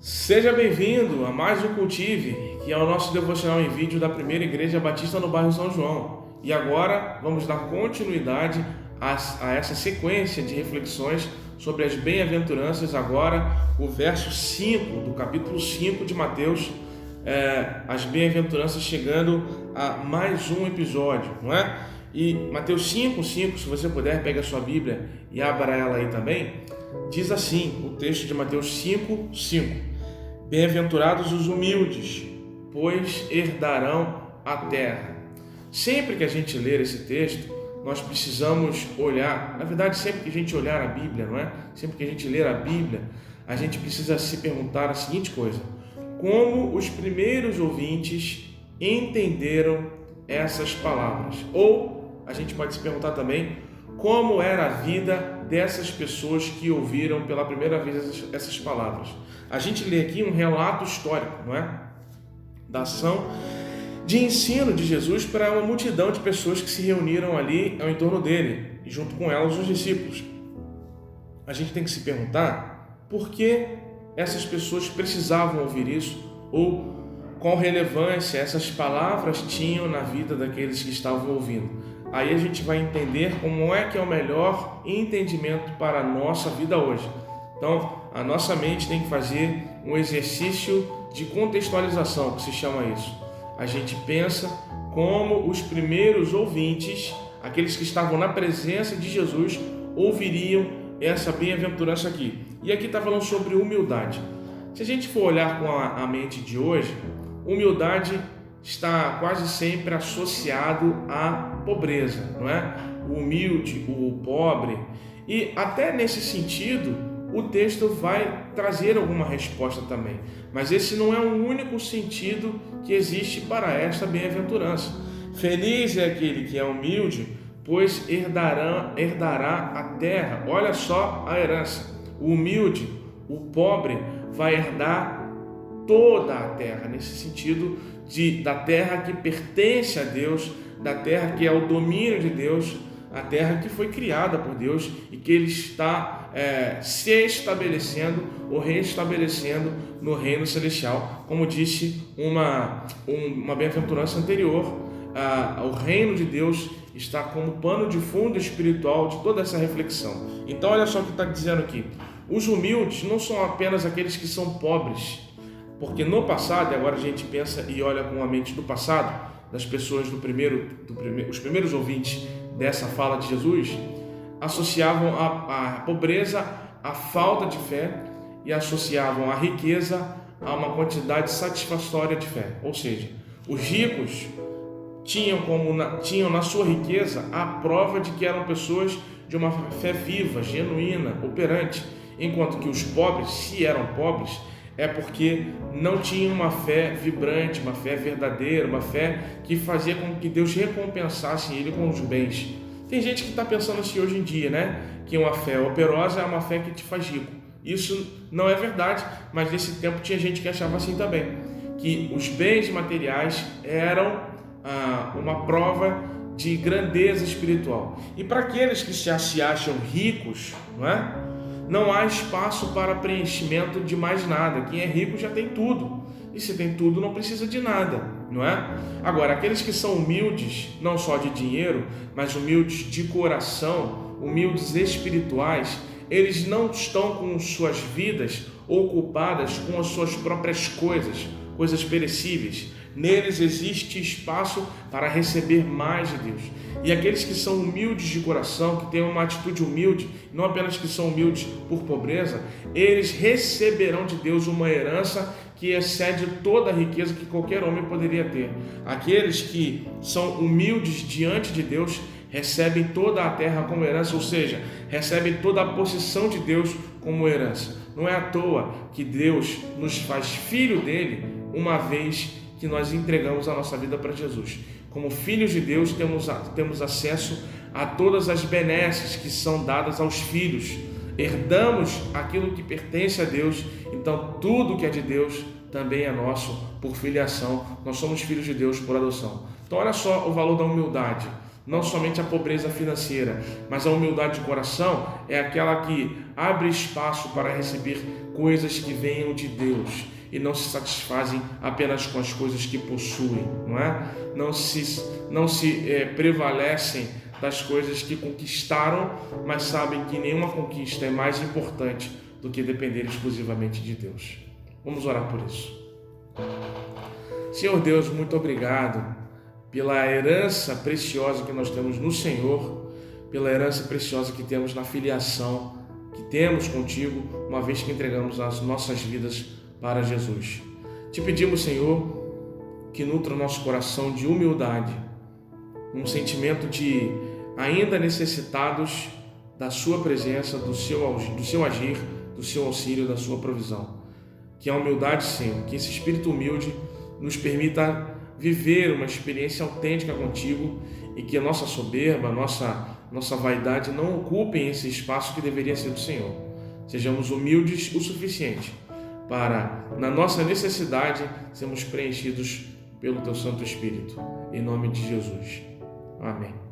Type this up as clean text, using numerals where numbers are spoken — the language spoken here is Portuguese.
Seja bem-vindo a mais um Cultive, que é o nosso devocional em vídeo da Primeira Igreja Batista no bairro São João. E agora vamos dar continuidade a essa sequência de reflexões sobre as bem-aventuranças, agora o verso 5 do capítulo 5 de Mateus, as bem-aventuranças chegando a mais um episódio, não é? E Mateus 5:5, se você puder, pega a sua Bíblia e abra ela aí também, diz assim, o texto de Mateus 5:5: Bem-aventurados os humildes, pois herdarão a terra. Sempre que a gente ler esse texto, nós precisamos olhar, na verdade, sempre que a gente olhar a Bíblia, não é? Sempre que a gente ler a Bíblia, a gente precisa se perguntar a seguinte coisa: como os primeiros ouvintes entenderam essas palavras? Ou a gente pode se perguntar também como era a vida dessas pessoas que ouviram pela primeira vez essas palavras. A gente lê aqui um relato histórico, não é? Da ação de ensino de Jesus para uma multidão de pessoas que se reuniram ali ao entorno dele, e junto com elas os discípulos. A gente tem que se perguntar por que essas pessoas precisavam ouvir isso, ou qual relevância essas palavras tinham na vida daqueles que estavam ouvindo. Aí a gente vai entender como é que é o melhor entendimento para a nossa vida hoje. Então, a nossa mente tem que fazer um exercício de contextualização, que se chama isso. A gente pensa como os primeiros ouvintes, aqueles que estavam na presença de Jesus, ouviriam essa bem-aventurança aqui. E aqui está falando sobre humildade. Se a gente for olhar com a mente de hoje, humildade está quase sempre associado à pobreza, não é? O humilde, o pobre. E até nesse sentido, o texto vai trazer alguma resposta também. Mas esse não é o único sentido que existe para esta bem-aventurança. Feliz é aquele que é humilde, pois herdará a terra. Olha só a herança. O humilde, o pobre, vai herdar toda a terra, nesse sentido da terra que pertence a Deus, da terra que é o domínio de Deus, a terra que foi criada por Deus e que Ele está se estabelecendo ou restabelecendo no reino celestial. Como disse uma bem-aventurança anterior, o reino de Deus está como pano de fundo espiritual de toda essa reflexão. Então olha só o que está dizendo aqui: os humildes não são apenas aqueles que são pobres, porque no passado, e agora a gente pensa e olha com a mente do passado, das pessoas os primeiros ouvintes dessa fala de Jesus, associavam a pobreza à falta de fé e associavam a riqueza a uma quantidade satisfatória de fé. Ou seja, os ricos tinham na sua riqueza a prova de que eram pessoas de uma fé viva, genuína, operante, enquanto que os pobres, se eram pobres, é porque não tinham uma fé vibrante, uma fé verdadeira, uma fé que fazia com que Deus recompensasse ele com os bens. Tem gente que está pensando assim hoje em dia, né? Que uma fé operosa é uma fé que te faz rico. Isso não é verdade, mas nesse tempo tinha gente que achava assim também, que os bens materiais eram uma prova de grandeza espiritual. E para aqueles que se acham ricos, não é? Não há espaço para preenchimento de mais nada. Quem é rico já tem tudo. E se tem tudo, não precisa de nada, não é? Agora, aqueles que são humildes, não só de dinheiro, mas humildes de coração, humildes espirituais, eles não estão com suas vidas ocupadas com as suas próprias coisas perecíveis. Neles existe espaço para receber mais de Deus. E aqueles que são humildes de coração, que têm uma atitude humilde, não apenas que são humildes por pobreza, eles receberão de Deus uma herança que excede toda a riqueza que qualquer homem poderia ter. Aqueles que são humildes diante de Deus recebem toda a terra como herança, ou seja, recebem toda a possessão de Deus como herança. Não é à toa que Deus nos faz filho dele uma vez que nós entregamos a nossa vida para Jesus. Como filhos de Deus, temos acesso a todas as benesses que são dadas aos filhos. Herdamos aquilo que pertence a Deus, então tudo que é de Deus também é nosso por filiação. Nós somos filhos de Deus por adoção. Então olha só o valor da humildade. não somente a pobreza financeira, mas a humildade de coração é aquela que abre espaço para receber coisas que venham de Deus e não se satisfazem apenas com as coisas que possuem, não é? Não se prevalecem das coisas que conquistaram, mas sabem que nenhuma conquista é mais importante do que depender exclusivamente de Deus. Vamos orar por isso. Senhor Deus, muito obrigado pela herança preciosa que nós temos no Senhor, pela herança preciosa que temos na filiação que temos contigo, uma vez que entregamos as nossas vidas para Jesus. Te pedimos, Senhor, que nutra o nosso coração de humildade, um sentimento de ainda necessitados da sua presença, do seu agir, do seu auxílio, da sua provisão. Que a humildade, Senhor, que esse espírito humilde nos permita viver uma experiência autêntica contigo e que a nossa soberba, a nossa vaidade não ocupem esse espaço que deveria ser do Senhor. Sejamos humildes o suficiente para, na nossa necessidade, sermos preenchidos pelo Teu Santo Espírito. Em nome de Jesus. Amém.